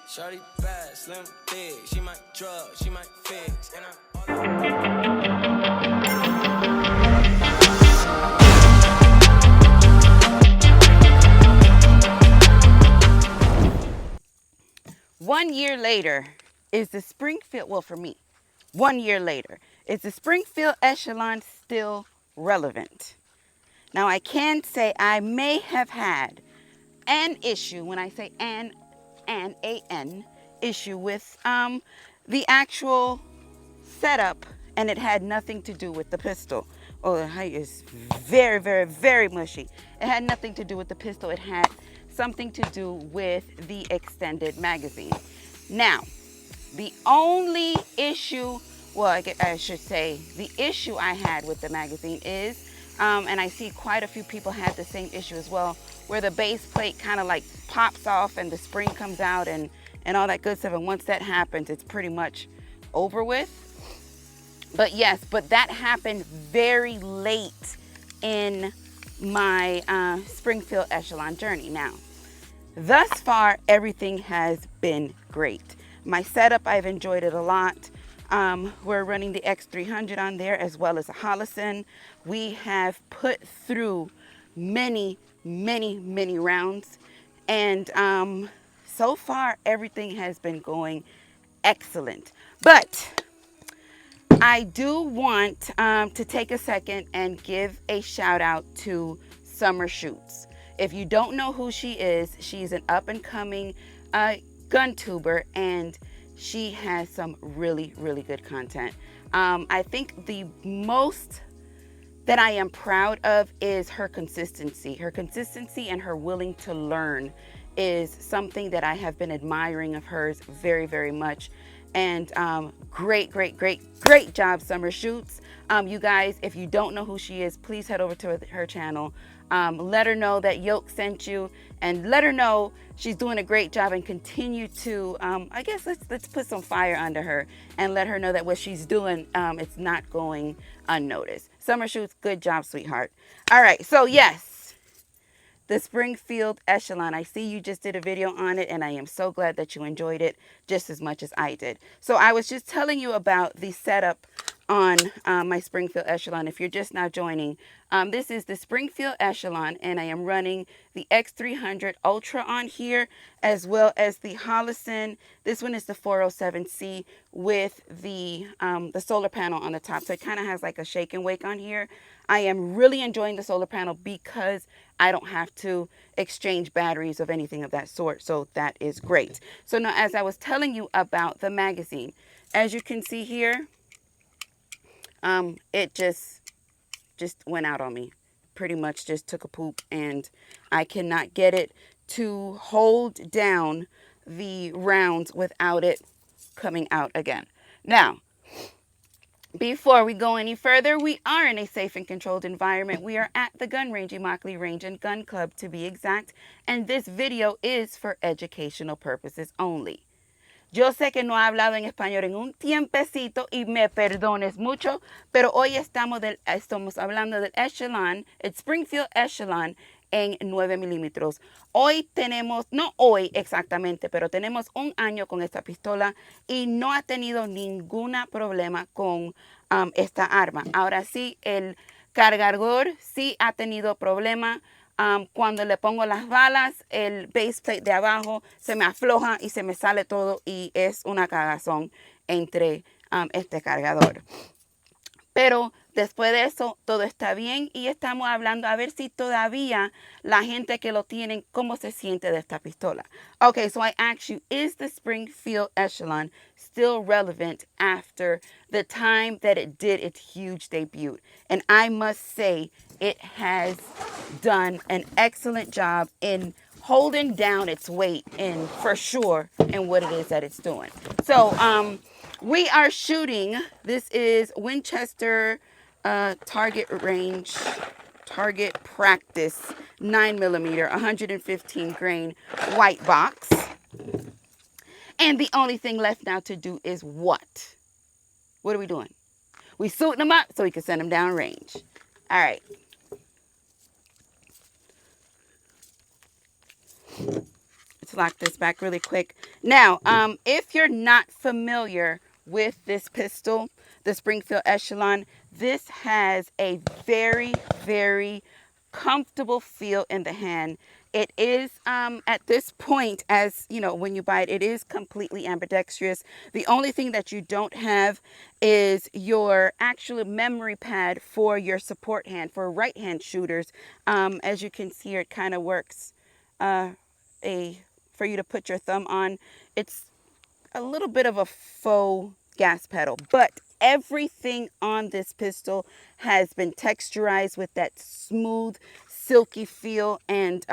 Shorty bad, slim, big. She might drug, she might fix. And One year later, is the Springfield, well for me, 1 year later, is the Springfield Echelon still relevant? Now I can say I may have had an issue, when I say an issue with the actual setup, and it had nothing to do with the pistol. Oh, the height is very, very, very mushy. It had nothing to do with the pistol. It had something to do with the extended magazine. Now, the only issue, well, I should say, the issue I had with the magazine is, and I see quite a few people had the same issue as well, where the base plate kind of like pops off and the spring comes out and all that good stuff. And once that happens, it's pretty much over with. But yes, but that happened very late in my Springfield Echelon journey. Now, thus far, everything has been great. My setup, I've enjoyed it a lot. We're running the X300 on there as well as a Holosun. We have put through many, many, many rounds. And so far, everything has been going excellent. But I do want to take a second and give a shout out to Summer Shoots. If you don't know who she is, she's an up and coming gun tuber, and she has some really, really good content. I think the most that I am proud of is her consistency. Her consistency and her willing to learn is something that I have been admiring of hers very, very much. And great job, Summer Shoots. You guys, if you don't know who she is, please head over to her channel. Let her know that Yoke sent you, and let her know she's doing a great job, and continue to, I guess let's put some fire under her and let her know that what she's doing, it's not going unnoticed. Summer Shoots, good job, sweetheart. All right, so yes, the Springfield Echelon. I see you just did a video on it, and I am so glad that you enjoyed it just as much as I did. So I was just telling you about the setup on my Springfield Echelon. If you're just now joining, this is the Springfield Echelon, and I am running the X300 Ultra on here, as well as the Holosun. This one is the 407C with the solar panel on the top, so it kind of has like a shake and wake on here. I am really enjoying the solar panel because I don't have to exchange batteries of anything of that sort, so that is great. So now, as I was telling you about the magazine, as you can see here, it just went out on me. Pretty much just took a poop, and I cannot get it to hold down the rounds without it coming out again. Now, before we go any further, we are in a safe and controlled environment. We are at the gun range, Immokalee Range and Gun Club to be exact, and this video is for educational purposes only. Yo sé que no he hablado en español en un tiempecito y me perdones mucho, pero hoy estamos hablando del Echelon, el Springfield Echelon en 9 milímetros. Hoy tenemos, no hoy exactamente, pero tenemos un año con esta pistola y no ha tenido ningún problema con esta arma. Ahora sí, el cargador sí ha tenido problema. Cuando le pongo las balas, el base plate de abajo se me afloja y se me sale todo, y es una cagazón entre este cargador. Pero después de eso, todo está bien, y estamos hablando a ver si todavía la gente que lo tienen, cómo se siente de esta pistola. Okay, so I asked you, is the Springfield Echelon still relevant after the time that it did its huge debut? And I must say, it has done an excellent job in holding down its weight, and for sure in what it is that it's doing. So we are shooting, this is Winchester target range, target practice 9mm 115 grain white box. And the only thing left now to do is what? What are we doing? We suiting them up so we can send them down range. All right. It's let's lock this back really quick. Now, if you're not familiar with this pistol, the Springfield Echelon, this has a very, very comfortable feel in the hand. It is, at this point, as you know, when you buy it, it is completely ambidextrous. The only thing that you don't have is your actual memory pad for your support hand, for right hand shooters. As you can see here, it kind of works for you to put your thumb on. It's a little bit of a faux gas pedal, but everything on this pistol has been texturized with that smooth, silky feel, and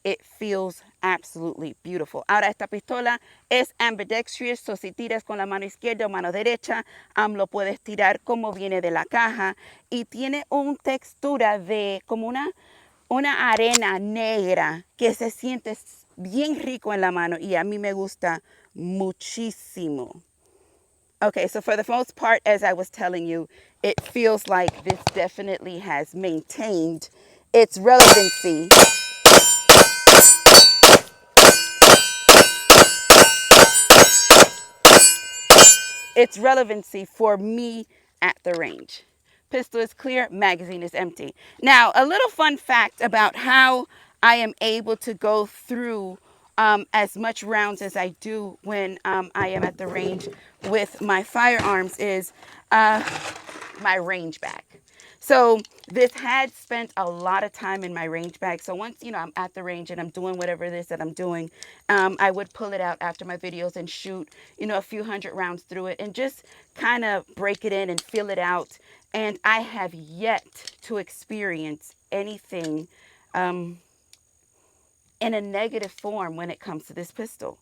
it feels absolutely beautiful. Ahora, esta pistola es ambidextrous, so si tiras con la mano izquierda o mano derecha, lo puedes tirar como viene de la caja, y tiene una textura de como una arena negra que se siente bien rico en la mano, y a mí me gusta muchísimo. Okay, so for the most part, as I was telling you, it feels like this definitely has maintained its relevancy. Its relevancy for me at the range. Pistol is clear, magazine is empty. Now, a little fun fact about how I am able to go through as much rounds as I do when I am at the range with my firearms is my range bag. So this had spent a lot of time in my range bag. So once, I'm at the range and I'm doing whatever it is that I'm doing, I would pull it out after my videos and shoot, a few hundred rounds through it and just kind of break it in and feel it out. And I have yet to experience anything in a negative form when it comes to this pistol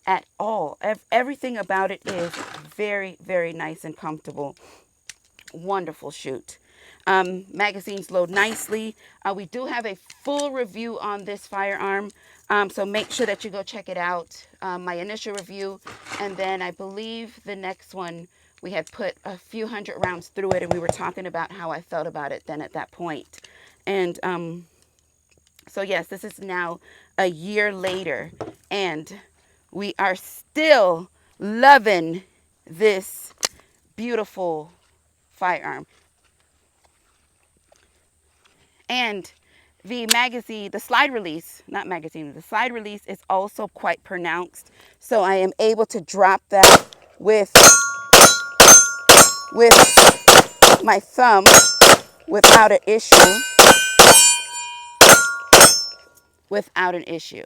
at all. Everything about it is very, very nice and comfortable. Wonderful shoot. Magazines load nicely. We do have a full review on this firearm, so make sure that you go check it out. My initial review, and then I believe the next one, we had put a few hundred rounds through it, and we were talking about how I felt about it then at that point. And so yes, this is now a year later, and we are still loving this beautiful firearm. And the slide release is also quite pronounced. So I am able to drop that with my thumb without an issue.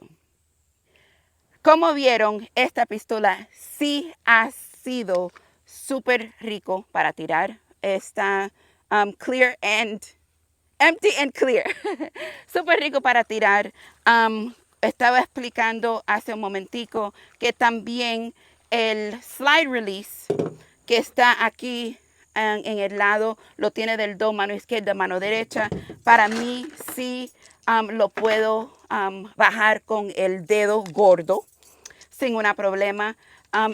Como vieron, esta pistola sí ha sido súper rico para tirar. Está clear and empty and clear. Súper rico para tirar. Estaba explicando hace un momentico que también el slide release que está aquí en el lado, lo tiene del dos, mano izquierda, mano derecha. Para mí sí lo puedo bajar con el dedo gordo sin un problema.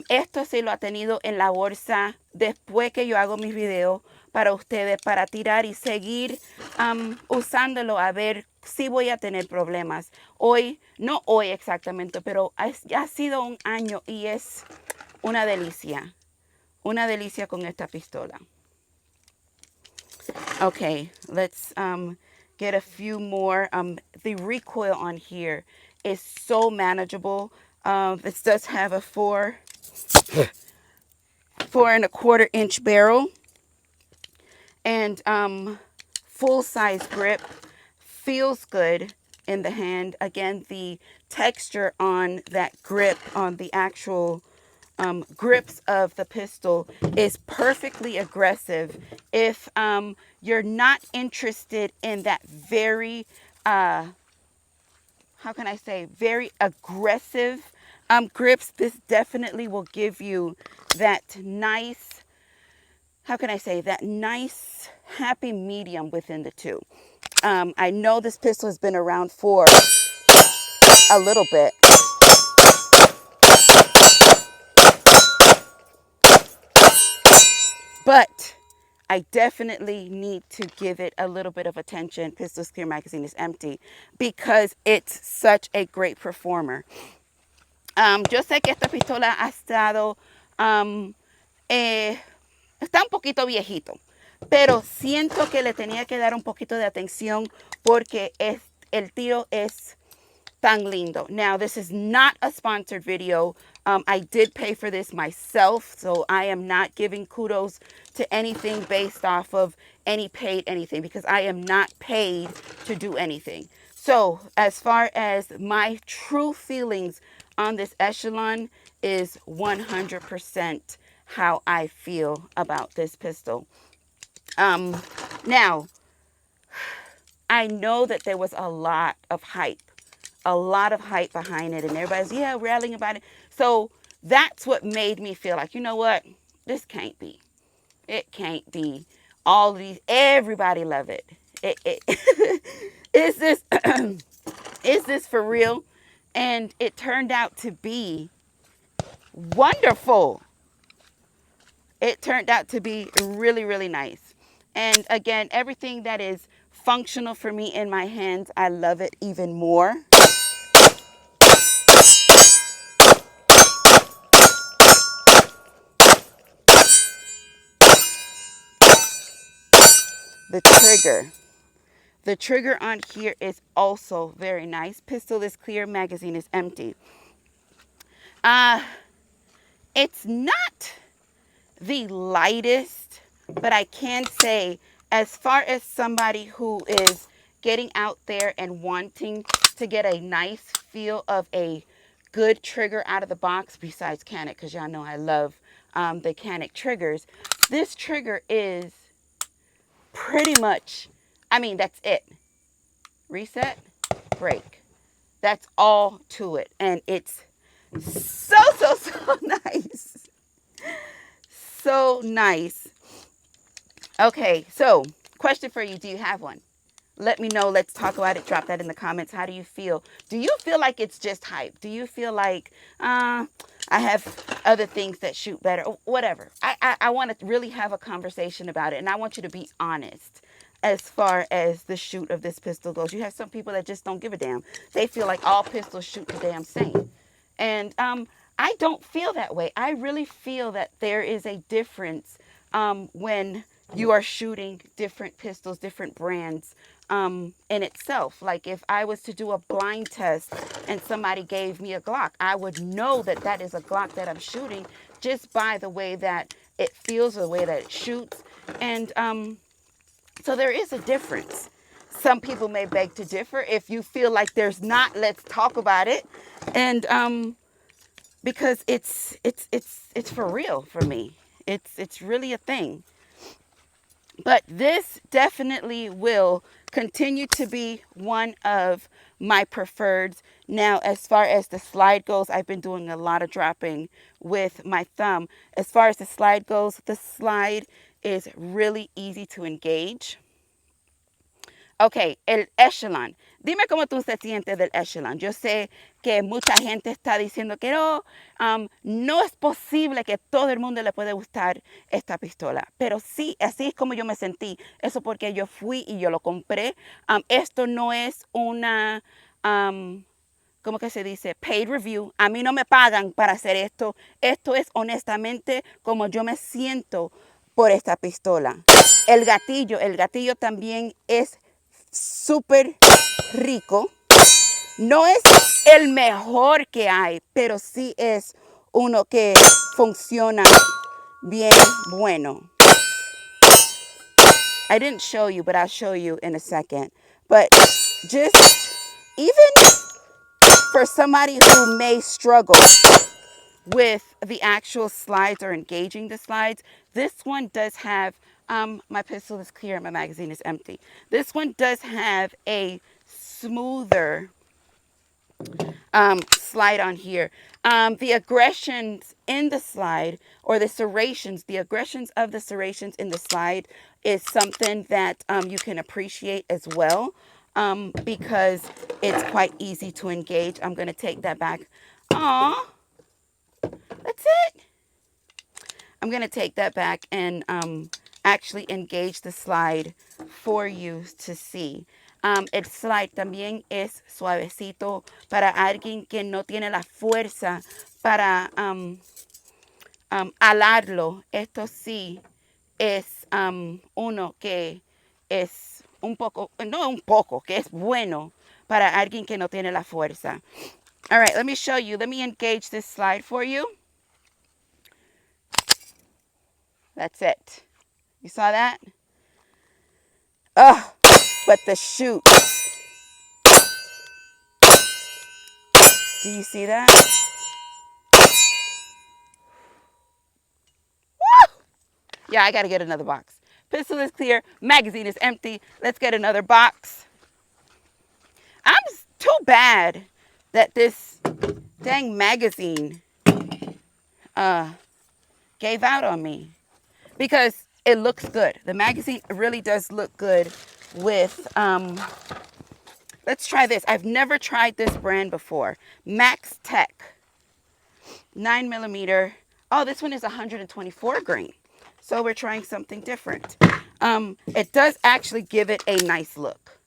Esto sí lo ha tenido en la bolsa después que yo hago mis videos para ustedes, para tirar y seguir usándolo a ver si voy a tener problemas. No hoy exactamente, pero ha sido un año y es una delicia con esta pistola. Okay, let's get a few more. The recoil on here is so manageable. This does have a 4.25 inch barrel and full size grip. Feels good in the hand. Again, the texture on that grip, on the actual grips of the pistol is perfectly aggressive. If you're not interested in that very, very aggressive grips, this definitely will give you that nice, nice happy medium within the two. I know this pistol has been around for a little bit. But I definitely need to give it a little bit of attention. Pistols Clear magazine is empty because it's such a great performer. Yo sé que esta pistola ha estado, está un poquito viejito, pero siento que le tenía que dar un poquito de atención porque el tiro es tan lindo. Now, this is not a sponsored video. I did pay for this myself, so I am not giving kudos to anything based off of any paid anything because I am not paid to do anything. So, as far as my true feelings on this Echelon is 100% how I feel about this pistol. Now, I know that there was a lot of hype behind it, and everybody's railing about it. So that's what made me feel like, you know what, this can't be. It can't be. All of these, everybody love it. Is this is this for real? And it turned out to be wonderful. It turned out to be really, really nice. And again, everything that is functional for me in my hands, I love it even more. The trigger on here is also very nice. Pistol is clear, magazine is empty. It's not the lightest, but I can say, as far as somebody who is getting out there and wanting to get a nice feel of a good trigger out of the box, besides Canic, because y'all know I love the Canic triggers, this trigger is pretty much, I mean, that's it. Reset, break. That's all to it. And it's so nice. So nice. Okay, so question for you. Do you have one? Let me know. Let's talk about it. Drop that in the comments. How do you feel? Do you feel like it's just hype? Do you feel like, I have other things that shoot better? Whatever. I want to really have a conversation about it. And I want you to be honest as far as the shoot of this pistol goes. You have some people that just don't give a damn. They feel like all pistols shoot the damn same. And I don't feel that way. I really feel that there is a difference when you are shooting different pistols, different brands in itself. Like if I was to do a blind test and somebody gave me a Glock, I would know that that is a Glock that I'm shooting just by the way that it feels, the way that it shoots. And so there is a difference. Some people may beg to differ. If you feel like there's not, let's talk about it. And because it's for real for me. It's really a thing. But this definitely will continue to be one of my preferreds. Now, as far as the slide goes, I've been doing a lot of dropping with my thumb. As far as the slide goes, the slide is really easy to engage. Ok, el Echelon. Dime cómo tú te sientes del Echelon. Yo sé que mucha gente está diciendo que no, no es posible que todo el mundo le puede gustar esta pistola. Pero sí, así es como yo me sentí. Eso porque yo fui y yo lo compré. Esto no es una, ¿cómo que se dice? Paid review. A mí no me pagan para hacer esto. Esto es honestamente como yo me siento por esta pistola. El gatillo también es súper rico. No es el mejor que hay, pero sí es uno que funciona bien bueno. I didn't show you, but I'll show you in a second. But just even for somebody who may struggle with the actual slides or engaging the slides, this one does have, my pistol is clear and my magazine is empty. This one does have a smoother slide on here. The aggressions in the slide, or the serrations, the aggressions of the serrations in the slide is something that you can appreciate as well, because it's quite easy to engage. I'm going to take that back. Aw, that's it. I'm going to take that back and actually engage the slide for you to see. El slide también es suavecito para alguien que no tiene la fuerza para alarlo. Esto sí es uno que es un poco, no un poco, que es bueno para alguien que no tiene la fuerza. All right, let me show you. Let me engage this slide for you. That's it. You saw that? Oh, but the shoot. Do you see that? Woo! Yeah, I got to get another box. Pistol is clear. Magazine is empty. Let's get another box. I'm too bad that this dang magazine gave out on me because it looks good. The magazine really does look good with, let's try this. I've never tried this brand before. Max Tech, 9mm. Oh, this one is 124 grain. So we're trying something different. It does actually give it a nice look.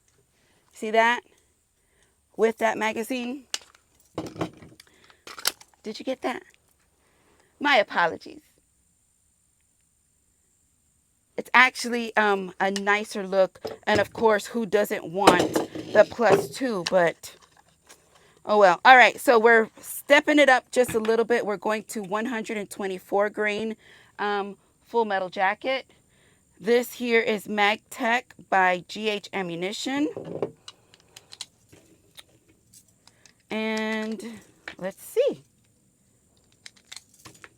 See that? With that magazine. Did you get that? My apologies. It's actually a nicer look. And of course, who doesn't want the +2? But, oh well. All right, so we're stepping it up just a little bit. We're going to 124 grain full metal jacket. This here is MagTech by GH Ammunition. And let's see.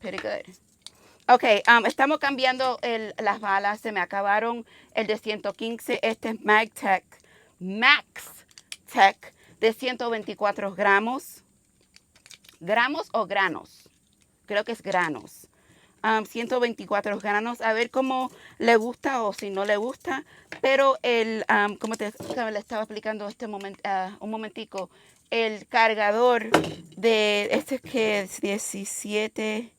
Pretty good. Ok, estamos cambiando las balas. Se me acabaron el de 115. Este es MagTech, Max Tech de 124 gramos. ¿Gramos o granos? Creo que es granos. 124 granos. A ver cómo le gusta o si no le gusta. Pero como le estaba explicando un momentico, el cargador de este que es 17...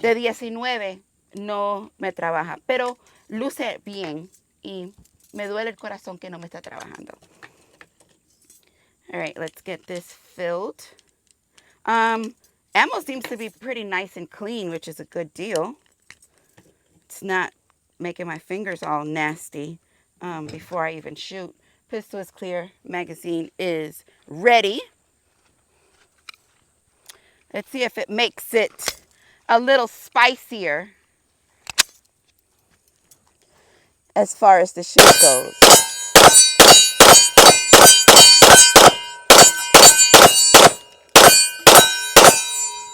de 19 no me trabaja, pero luce bien y me duele el corazón que no me está trabajando. All right, let's get this filled. Ammo seems to be pretty nice and clean, which is a good deal. It's not making my fingers all nasty before I even shoot. Pistol is clear. Magazine is ready. Let's see if it makes it a little spicier as far as the shoot goes.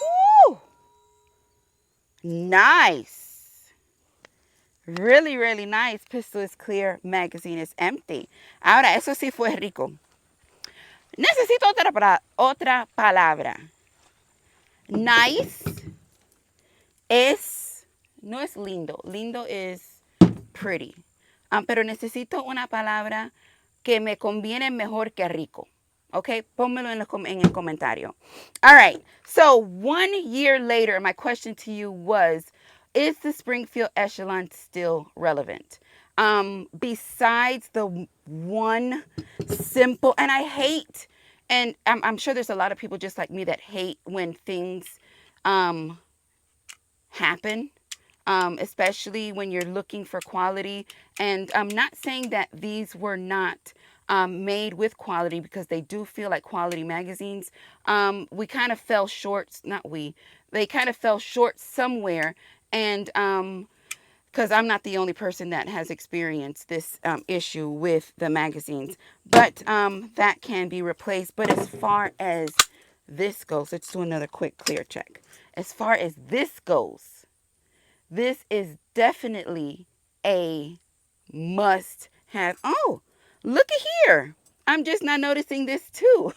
Woo! Nice. Really, really nice. Pistol is clear. Magazine is empty. Ahora, eso sí fue rico. Necesito otra palabra. Nice no es lindo. Lindo is pretty. Pero necesito una palabra que me conviene mejor que rico. Okay, pónmelo en el comentario. All right, so 1 year later, my question to you was, is the Springfield Echelon still relevant? Besides the one simple, and I hate, and I'm sure there's a lot of people just like me that hate when things happen. Especially when you're looking for quality. And I'm not saying that these were not made with quality, because they do feel like quality magazines. We kind of fell short, they kind of fell short somewhere. And because I'm not the only person that has experienced this issue with the magazines. But that can be replaced. But as far as this goes, let's do another quick clear check. As far as this goes, this is definitely a must have. Oh, look at here. I'm just not noticing this too.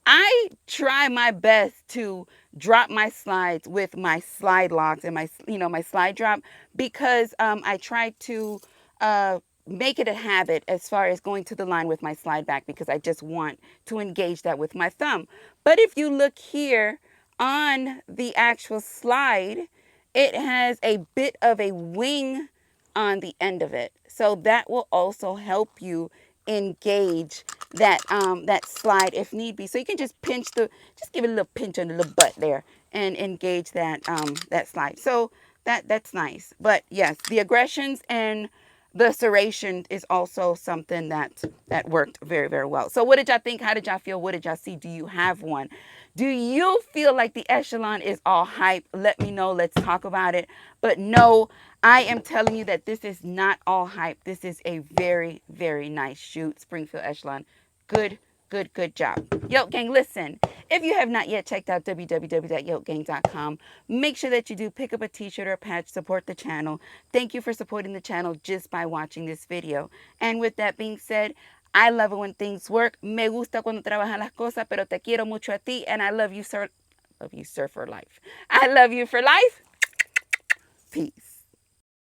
I try my best to drop my slides with my slide locks and my slide drop, because I try to make it a habit as far as going to the line with my slide back, because I just want to engage that with my thumb. But if you look here on the actual slide, it has a bit of a wing on the end of it. So that will also help you engage that slide if need be. So you can just just give it a little pinch on the little butt there and engage that slide. So that's nice. But yes, the aggressions and the serration is also something that worked very, very well. So what did y'all think? How did y'all feel? What did y'all see? Do you have one? Do you feel like the Echelon is all hype? Let me know. Let's talk about it. But no, I am telling you that this is not all hype. This is a very, very nice shoot. Springfield Echelon. Good, good job. Yoke Gang, listen. If you have not yet checked out www.yokegang.com, make sure that you do pick up a t-shirt or a patch, support the channel. Thank you for supporting the channel just by watching this video. And with that being said, I love it when things work. Me gusta cuando trabajan las cosas, pero te quiero mucho a ti. And I love you, sir. Love you, sir, for life. I love you for life. Peace.